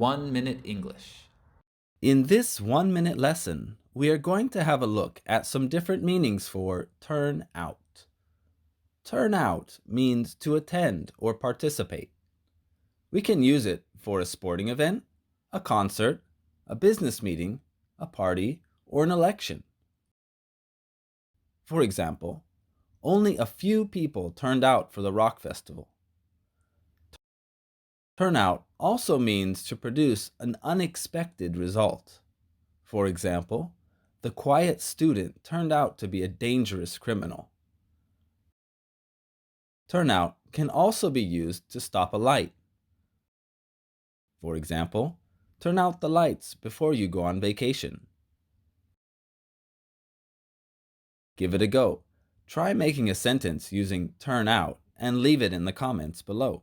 1 Minute English. In this 1 minute lesson, we are going to have a look at some different meanings for turn out. Turn out means to attend or participate. We can use it for a sporting event, a concert, a business meeting, a party, or an election. For example, only a few people turned out for the rock festival. Turn out also means to produce an unexpected result. For example, the quiet student turned out to be a dangerous criminal. Turn out can also be used to stop a light. For example, turn out the lights before you go on vacation. Give it a go. Try making a sentence using turn out and leave it in the comments below.